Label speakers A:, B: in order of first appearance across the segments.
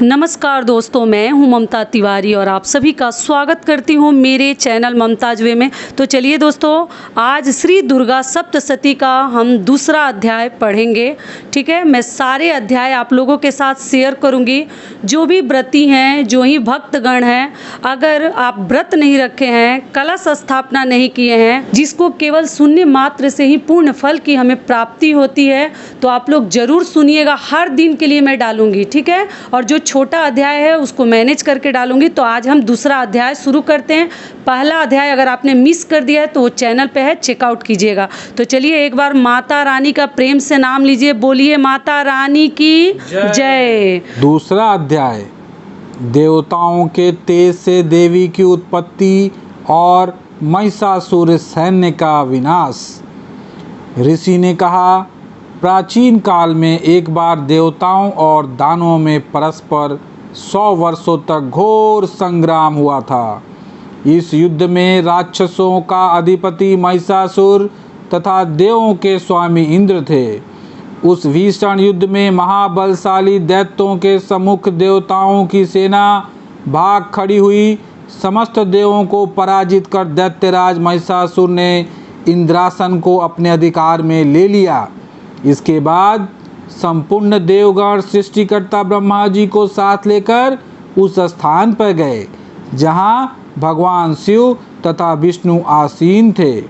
A: नमस्कार दोस्तों, मैं हूं ममता तिवारी और आप सभी का स्वागत करती हूं मेरे चैनल ममताज वे में। तो चलिए दोस्तों, आज श्री दुर्गा सप्तशती का हम दूसरा अध्याय पढ़ेंगे। ठीक है, मैं सारे अध्याय आप लोगों के साथ शेयर करूंगी। जो भी व्रती हैं, जो ही भक्तगण हैं, अगर आप व्रत नहीं रखे हैं, कलश स्थापना नहीं किए हैं, जिसको केवल शून्य मात्र से ही पूर्ण फल की हमें प्राप्ति होती है, तो आप लोग जरूर सुनिएगा। हर दिन के लिए मैं डालूंगी, ठीक है। और जो छोटा अध्याय है उसको मैनेज करके डालूंगी। तो आज हम दूसरा अध्याय शुरू करते हैं। पहला अध्याय अगर आपने मिस कर दिया है तो वो चैनल पे है, चेकआउट कीजिएगा। तो चलिए एक बार माता रानी का प्रेम से नाम लीजिए, बोलिए माता रानी की जय।
B: दूसरा अध्याय, देवताओं के तेज से देवी की उत्पत्ति और महिषासुर सैन्य का विनाश। ऋषि ने कहा, प्राचीन काल में एक बार देवताओं और दानवों में परस्पर 100 वर्षों तक घोर संग्राम हुआ था। इस युद्ध में राक्षसों का अधिपति महिषासुर तथा देवों के स्वामी इंद्र थे। उस भीषण युद्ध में महाबलशाली दैत्यों के सम्मुख देवताओं की सेना भाग खड़ी हुई। समस्त देवों को पराजित कर दैत्यराज महिषासुर ने इंद्रासन को अपने अधिकार में ले लिया। इसके बाद संपूर्ण देवगण सृष्टिकर्ता ब्रह्मा जी को साथ लेकर उस स्थान पर गए जहां भगवान शिव तथा विष्णु आसीन थे।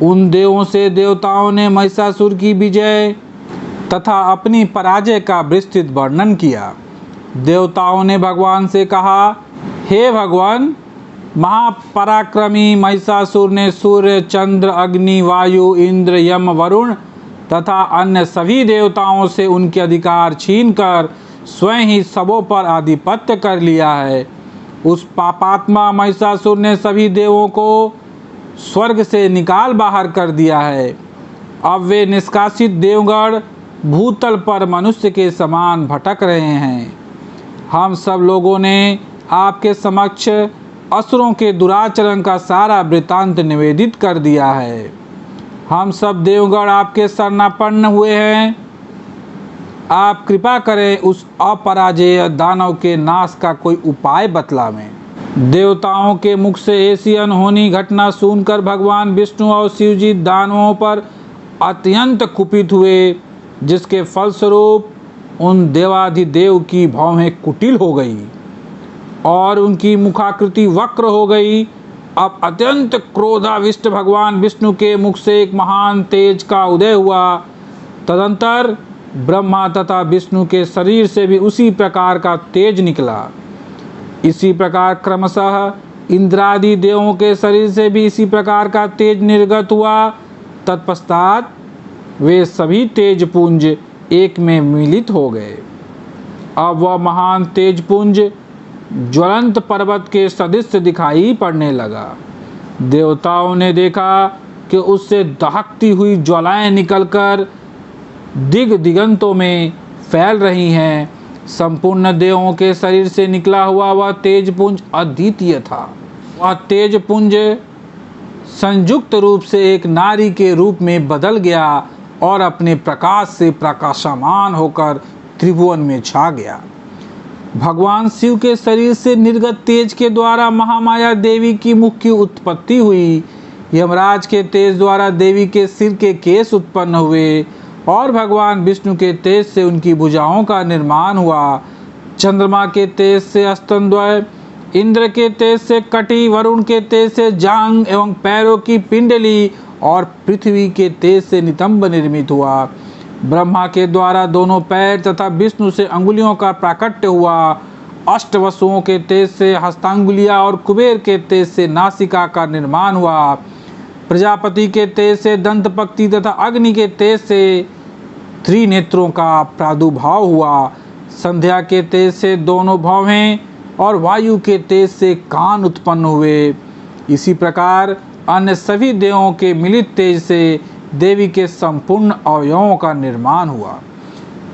B: उन देवों से देवताओं ने महिषासुर की विजय तथा अपनी पराजय का विस्तृत वर्णन किया। देवताओं ने भगवान से कहा, हे भगवान, महापराक्रमी महिषासुर ने सूर्य, चंद्र, अग्नि, वायु, इंद्र, यम, वरुण तथा अन्य सभी देवताओं से उनके अधिकार छीनकर स्वयं ही सबों पर आधिपत्य कर लिया है। उस पापात्मा महिषासुर ने सभी देवों को स्वर्ग से निकाल बाहर कर दिया है। अब वे निष्कासित देवगण भूतल पर मनुष्य के समान भटक रहे हैं। हम सब लोगों ने आपके समक्ष असुरों के दुराचरण का सारा वृतांत निवेदित कर दिया है। हम सब देवगण आपके शरणापन्न हुए हैं। आप कृपा करें, उस अपराजेय दानव के नाश का कोई उपाय बतलावें। देवताओं के मुख से ऐसी अनहोनी घटना सुनकर भगवान विष्णु और शिव जी दानवों पर अत्यंत कुपित हुए, जिसके फलस्वरूप उन देवाधिदेव की भौहें कुटिल हो गई और उनकी मुखाकृति वक्र हो गई। अब अत्यंत क्रोधाविष्ट भगवान विष्णु के मुख से एक महान तेज का उदय हुआ। तदंतर ब्रह्मा तथा विष्णु के शरीर से भी उसी प्रकार का तेज निकला। इसी प्रकार क्रमशः इंद्रादि देवों के शरीर से भी इसी प्रकार का तेज निर्गत हुआ। तत्पश्चात वे सभी तेजपुंज एक में मिलित हो गए। अब वह महान तेजपुंज ज्वलंत पर्वत के सदृश दिखाई पड़ने लगा। देवताओं ने देखा कि उससे दहकती हुई ज्वालाएं निकलकर दिगंतों में फैल रही हैं। संपूर्ण देवों के शरीर से निकला हुआ वह तेजपुंज अद्वितीय था। वह तेजपुंज संयुक्त रूप से एक नारी के रूप में बदल गया और अपने प्रकाश से प्रकाशमान होकर त्रिभुवन में छा गया। भगवान शिव के शरीर से निर्गत तेज के द्वारा महामाया देवी की मुख की उत्पत्ति हुई। यमराज के तेज द्वारा देवी के सिर के केश उत्पन्न हुए और भगवान विष्णु के तेज से उनकी भुजाओं का निर्माण हुआ। चंद्रमा के तेज से स्तनद्वय, इंद्र के तेज से कटी, वरुण के तेज से जांघ एवं पैरों की पिंडली और पृथ्वी के तेज से नितंब निर्मित हुआ। ब्रह्मा के द्वारा दोनों पैर तथा विष्णु से अंगुलियों का प्राकट्य हुआ। अष्टवसुओं के तेज से हस्तांगुलियां और कुबेर के तेज से नासिका का निर्माण हुआ। प्रजापति के तेज से दंतपक्ति तथा अग्नि के तेज से त्रिनेत्रों का प्रादुर्भाव हुआ। संध्या के तेज से दोनों भौहें और वायु के तेज से कान उत्पन्न हुए। इसी प्रकार अन्य सभी देवों के मिलित तेज से देवी के संपूर्ण अवयवों का निर्माण हुआ।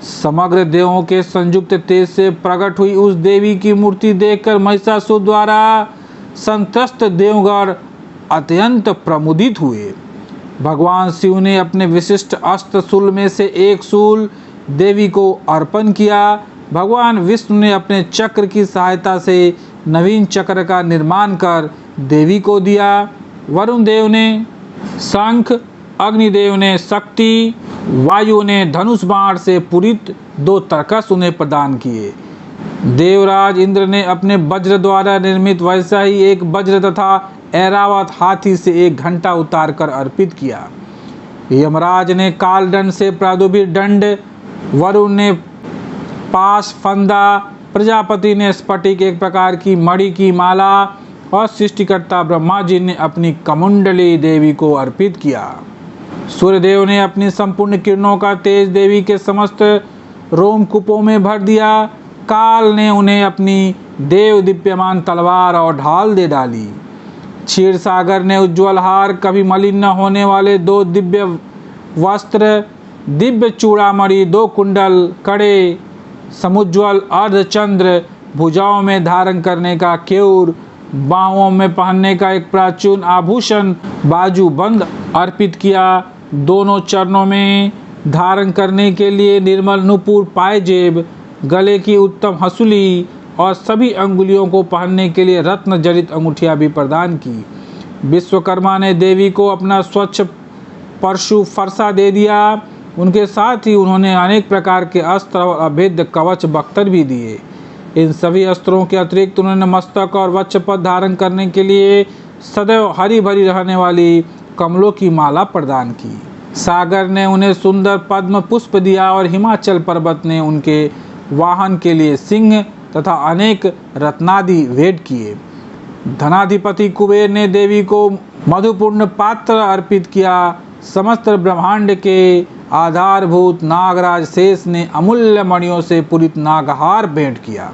B: समग्र देवों के संयुक्त तेज से प्रकट हुई उस देवी की मूर्ति देखकर महिषासुर द्वारा संत्रस्त देवगण अत्यंत प्रमुदित हुए। भगवान शिव ने अपने विशिष्ट अस्त्र शूल में से एक शूल देवी को अर्पण किया भगवान विष्णु ने अपने चक्र की सहायता से नवीन चक्र का निर्माण कर देवी को दिया। वरुण देव ने शंख, अग्निदेव ने शक्ति, वायु ने धनुष बाण से पूरित 2 तरकस उन्हें प्रदान किए। देवराज इंद्र ने अपने वज्र द्वारा निर्मित वैसा ही एक वज्र तथा ऐरावत हाथी से 1 घंटा उतार कर अर्पित किया। यमराज ने कालदंड से प्रादुर्भित दंड, वरुण ने पाश फंदा, प्रजापति ने स्फटिक एक प्रकार की मणि की माला और सृष्टिकर्ता ब्रह्मा जी ने अपनी कमुंडली देवी को अर्पित किया। सूर्यदेव ने अपनी संपूर्ण किरणों का तेज देवी के समस्त रोमकूपों में भर दिया। काल ने उन्हें अपनी देव दीप्यमान तलवार और ढाल दे डाली। क्षीर सागर ने उज्ज्वल हार, कभी मलिन न होने वाले 2 दिव्य वस्त्र, दिव्य चूड़ामणि, 2 कुंडल, कड़े, समुज्ज्वल अर्धचंद्र, भुजाओं में धारण करने का केयूर, बाहों में पहनने का एक प्राचीन आभूषण बाजूबंद अर्पित किया। दोनों चरणों में धारण करने के लिए निर्मल नुपुर पायजेब, गले की उत्तम हसूली और सभी अंगुलियों को पहनने के लिए रत्न जड़ित अंगूठियां भी प्रदान की। विश्वकर्मा ने देवी को अपना स्वच्छ परशु फरसा दे दिया। उनके साथ ही उन्होंने अनेक प्रकार के अस्त्र और अभेद्य कवच बख्तर भी दिए। इन सभी अस्त्रों के अतिरिक्त उन्होंने मस्तक और वक्ष पर धारण करने के लिए सदैव हरी भरी रहने वाली कमलों की माला प्रदान की। सागर ने उन्हें सुंदर पद्म पुष्प दिया और हिमाचल पर्वत ने उनके वाहन के लिए सिंह तथा अनेक रत्नादि भेंट किए। धनाधिपति कुबेर ने देवी को मधुपूर्ण पात्र अर्पित किया। समस्त ब्रह्मांड के आधारभूत नागराज शेष ने अमूल्य मणियों से पूरित नागहार भेंट किया।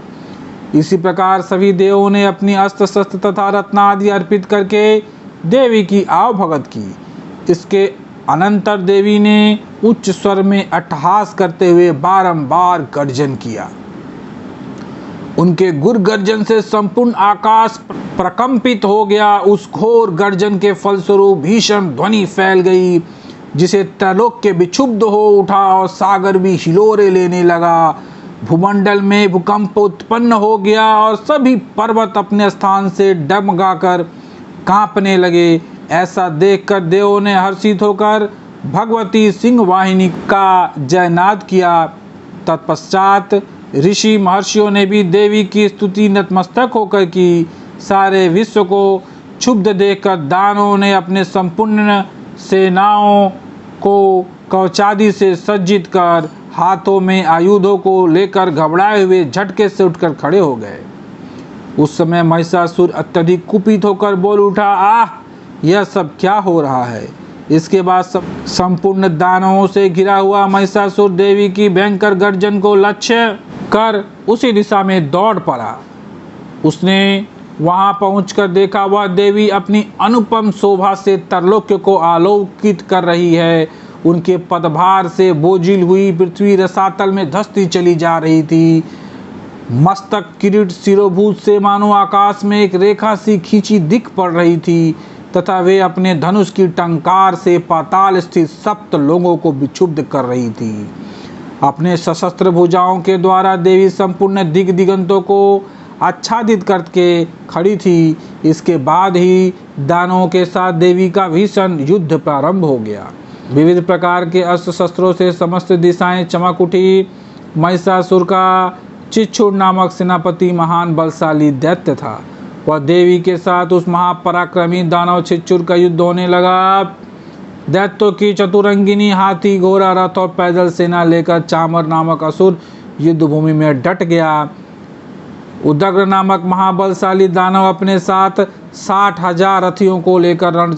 B: इसी प्रकार सभी देवों ने अपनी अस्त्र शस्त्र तथा रत्नादि अर्पित करके देवी की आवभगत की। इसके अनंतर देवी ने उच्च स्वर में अट्टहास करते हुए बारंबार गर्जन किया। उनके गुर गर्जन से संपूर्ण आकाश प्रकंपित हो गया। उस घोर गर्जन के फलस्वरूप भीषण ध्वनि फैल गई, जिसे त्रैलोक्य विक्षुब्ध हो उठा और सागर भी हिलोरे लेने लगा। भूमंडल में भूकंप उत्पन्न हो गया और सभी पर्वत अपने स्थान से डगमगाकर कांपने लगे। ऐसा देखकर देवों ने हर्षित होकर भगवती सिंह वाहिनी का जयनाद किया। तत्पश्चात ऋषि महर्षियों ने भी देवी की स्तुति नतमस्तक होकर की। सारे विश्व को क्षुब्ध देखकर दानवों ने अपने संपूर्ण सेनाओं को कवचादि से सज्जित कर हाथों में आयुधों को लेकर घबराए हुए झटके से उठकर खड़े हो गए। उस समय महिषासुर अत्यधिक कुपित होकर बोल उठा, आह, यह सब क्या हो रहा है। इसके बाद संपूर्ण दानवों से घिरा हुआ महिषासुर देवी की भयंकर गर्जन को लक्ष्य कर उसी दिशा में दौड़ पड़ा। उसने वहां पहुंचकर देखा वह देवी अपनी अनुपम शोभा से त्रैलोक्य को आलोकित कर रही है। उनके पदभार से बोझिल हुई पृथ्वी रसातल में धंसती चली जा रही थी। मस्तक किरीट शिरोभूत से मानो आकाश में एक रेखा सी खींची दिख पड़ रही थी तथा वे अपने धनुष की टंकार से पाताल स्थित सप्त लोगों को विक्षुब्ध कर रही थी। अपने सशस्त्र भुजाओं के द्वारा देवी संपूर्ण दिगंतों को आच्छादित करके खड़ी थी। इसके बाद ही दानवों के साथ देवी का भीषण युद्ध प्रारंभ हो गया। विविध प्रकार के अस्त्र शस्त्रों से समस्त दिशाएं चमक उठी। महिषासुर का चिच्छुर नामक सेनापति महान बलशाली दैत्य था। वह देवी के साथ उस महापराक्रमी दानव चिच्छुर का युद्ध होने लगा। दैत्यों की चतुरंगिनी हाथी, घोड़ा, रथ और पैदल सेना लेकर चामर नामक असुर युद्ध भूमि में डट गया। उदग्र नामक महाबलशाली दानव अपने साथ 60,000 रथियों को लेकर रण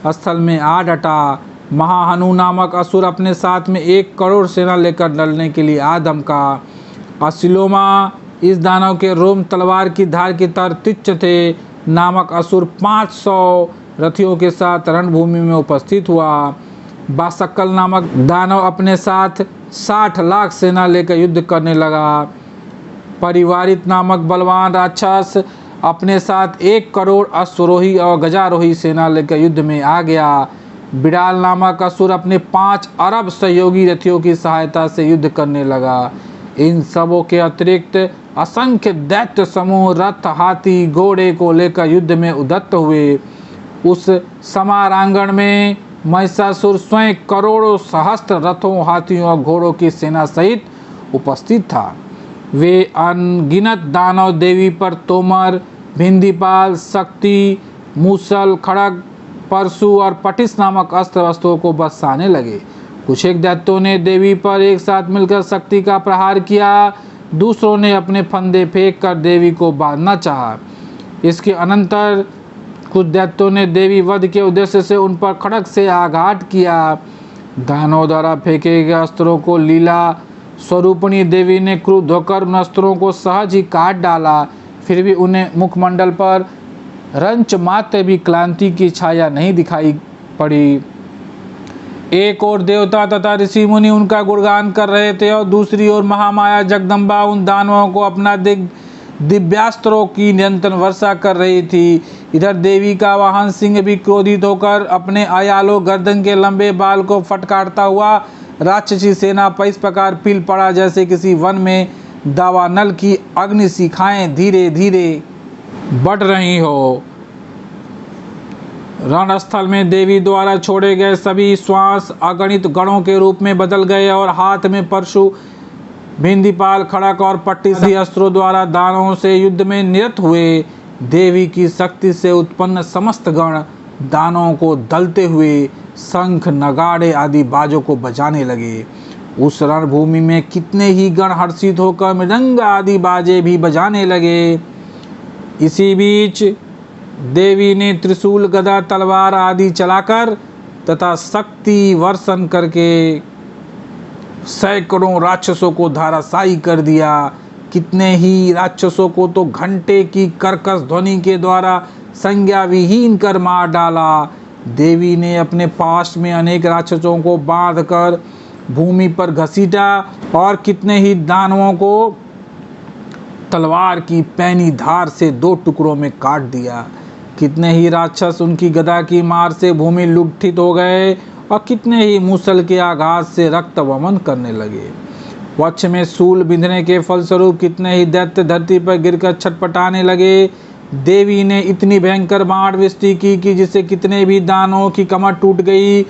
B: स्थल में आ डटा। महाहनु नामक असुर अपने साथ में 1 करोड़ सेना लेकर लड़ने के लिए आ धमका। असिलोमा इस दानव के रोम तलवार की धार की तरह तीक्ष्ण थे नामक असुर 500 रथियों के साथ रणभूमि में उपस्थित हुआ। बासक्कल नामक दानव अपने साथ 60 लाख सेना लेकर युद्ध करने लगा। परिवारित नामक बलवान राक्षस अपने साथ 1 करोड़ अश्वरोही और गजारोही सेना लेकर युद्ध में आ गया। बिडाल नामक असुर अपने 5 अरब सहयोगी रथियों की सहायता से युद्ध करने लगा। इन सबों के अतिरिक्त असंख्य दैत्य समूह रथ, हाथी, घोड़े को लेकर युद्ध में उद्यत हुए। उस समारांगण में महिषासुर स्वयं करोड़ों सहस्त्र रथों, हाथियों और घोड़ों की सेना सहित उपस्थित था। वे अनगिनत दानव देवी पर तोमर, भिंदीपाल, शक्ति, मूसल, खड़ग, परशु और पटिस नामक अस्त्र वस्त्रों को बरसाने लगे। कुछ एक दैत्यों ने देवी पर एक साथ मिलकर शक्ति का प्रहार किया, दूसरों ने अपने फंदे फेंक कर देवी को बांधना चाहा। इसके अनंतर कुछ दैत्यों ने देवी वध के उद्देश्य से उन पर खड़ग से आघात किया। दानवों द्वारा फेंके गए अस्त्रों को लीला स्वरूपिणी देवी ने क्रुद्ध होकर उन अस्त्रों को सहज ही काट डाला। फिर भी उन्हें मुखमंडल पर रंच मात्र भी क्लांति की छाया नहीं दिखाई पड़ी। एक ओर देवता तथा ऋषि मुनि उनका गुणगान कर रहे थे और दूसरी ओर महामाया जगदम्बा उन दानवों को अपना दिव्यास्त्रों की निरंतर वर्षा कर रही थी। इधर देवी का वाहन सिंह भी क्रोधित होकर अपने अयालो गर्दन के लंबे बाल को फटकारता हुआ राक्षसी सेना पर इस प्रकार पील पड़ा जैसे किसी वन में दावानल की अग्नि शिखाएं धीरे धीरे बढ़ रही हो। रणस्थल में देवी द्वारा छोड़े गए सभी श्वास अगणित गणों के रूप में बदल गए और हाथ में परशु, भिंदीपाल, खड़क और पट्टिस अस्त्रों द्वारा दानवों से युद्ध में निरत हुए। देवी की शक्ति से उत्पन्न समस्त गण दानवों को दलते हुए शंख, नगाड़े आदि बाजों को बजाने लगे। उस रणभूमि में कितने ही गण हर्षित होकर मृदंग आदि बाजे भी बजाने लगे। इसी बीच देवी ने त्रिशूल, गदा, तलवार आदि चलाकर तथा शक्ति वर्षण करके सैकड़ों राक्षसों को धराशायी कर दिया। कितने ही राक्षसों को तो घंटे की कर्कश ध्वनि के द्वारा संज्ञा विहीन कर मार डाला। देवी ने अपने पास में अनेक राक्षसों को बांधकर भूमि पर घसीटा और कितने ही दानवों को तलवार की पैनी धार से 2 टुकड़ों में काट दिया। कितने ही राक्षस उनकी गदा की मार से भूमि लुंठित हो गए और कितने ही मूसल के आघात से रक्त वमन करने लगे। वक्ष में सूल बिंधने के फलस्वरूप कितने ही दैत्य धरती पर गिरकर छटपटाने लगे। देवी ने इतनी भयंकर बाण वृष्टि की कि जिससे कितने भी दानवों की कमर टूट गई।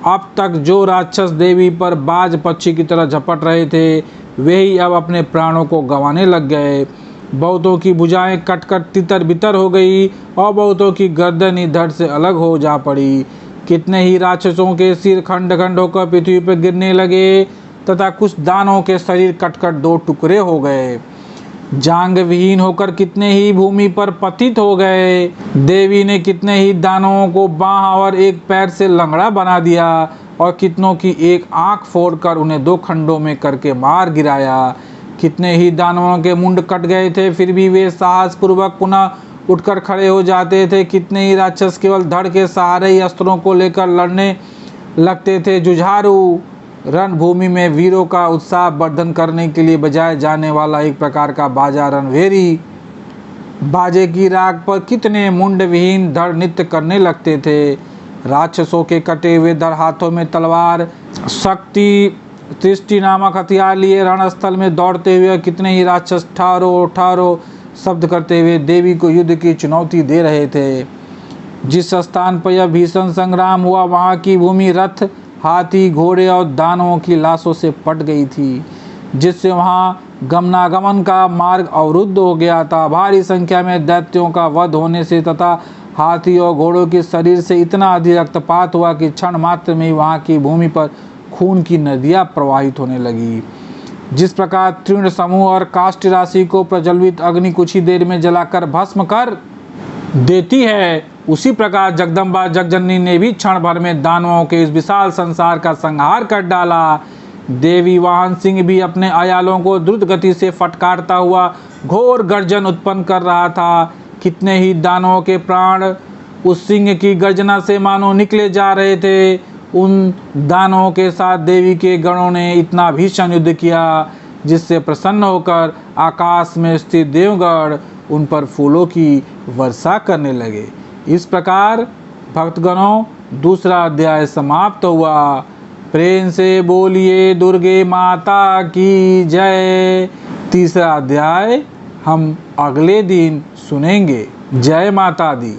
B: अब तक जो राक्षस देवी पर बाज पक्षी की तरह झपट रहे थे वे ही अब अपने प्राणों को गंवाने लग गए। बहुतों की भुजाएं कट-कट तितर-बितर हो गई और बहुतों की गर्दन ही धड़ से अलग हो जा पड़ी। कितने ही राक्षसों के सिर खंड-खंड होकर पृथ्वी पर गिरने लगे तथा कुछ दानवों के शरीर कट-कट 2 टुकड़े हो गए। जांग विहीन होकर कितने ही भूमि पर पतित हो गए। देवी ने कितने ही दानवों को बांह और एक पैर से लंगड़ा बना दिया और कितनों की एक आंख फोड़कर उन्हें 2 खंडों में करके मार गिराया। कितने ही दानवों के मुंड कट गए थे फिर भी वे साहस पूर्वक पुनः उठकर खड़े हो जाते थे। कितने ही राक्षस केवल धड़ के सहारे ही अस्त्रों को लेकर लड़ने लगते थे। जुझारू रणभूमि में वीरों का उत्साह वर्धन करने के लिए बजाए जाने वाला एक प्रकार का बाजा रणभेरी। बाजे की राग पर कितने मुंड विहीन धड़ नृत्य करने लगते थे। राक्षसों के कटे हुए धड़ हाथों में तलवार, शक्ति, दृष्टि नामक हथियार लिए रणस्थल में दौड़ते हुए कितने ही राक्षस ठारो ठारो शब्द करते हुए देवी को युद्ध की चुनौती दे रहे थे। जिस स्थान पर यह भीषण संग्राम हुआ वहां की भूमि रथ, हाथी, घोड़े और दानवों की लाशों से पट गई थी, जिससे वहां गमनागमन का मार्ग अवरुद्ध हो गया था। भारी संख्या में दैत्यों का वध होने से तथा हाथी और घोड़ों के शरीर से इतना अधिक रक्तपात हुआ कि क्षण मात्र में वहां की भूमि पर खून की नदियां प्रवाहित होने लगी। जिस प्रकार तृण समूह और काष्ठ राशि को प्रज्वलित अग्नि कुछ ही देर में जलाकर भस्म कर देती है, उसी प्रकार जगदम्बा जगजननी ने भी क्षण भर में दानवों के इस विशाल संसार का संहार कर डाला। देवी वाहन सिंह भी अपने अयालों को द्रुत गति से फटकारता हुआ घोर गर्जन उत्पन्न कर रहा था। कितने ही दानवों के प्राण उस सिंह की गर्जना से मानो निकले जा रहे थे। उन दानवों के साथ देवी के गणों ने इतना भीषण युद्ध किया जिससे प्रसन्न होकर आकाश में स्थित देवगण उन पर फूलों की वर्षा करने लगे। इस प्रकार भक्तगणों दूसरा अध्याय समाप्त हुआ। प्रेम से बोलिए दुर्गे माता की जय। तीसरा अध्याय हम अगले दिन सुनेंगे। जय माता दी।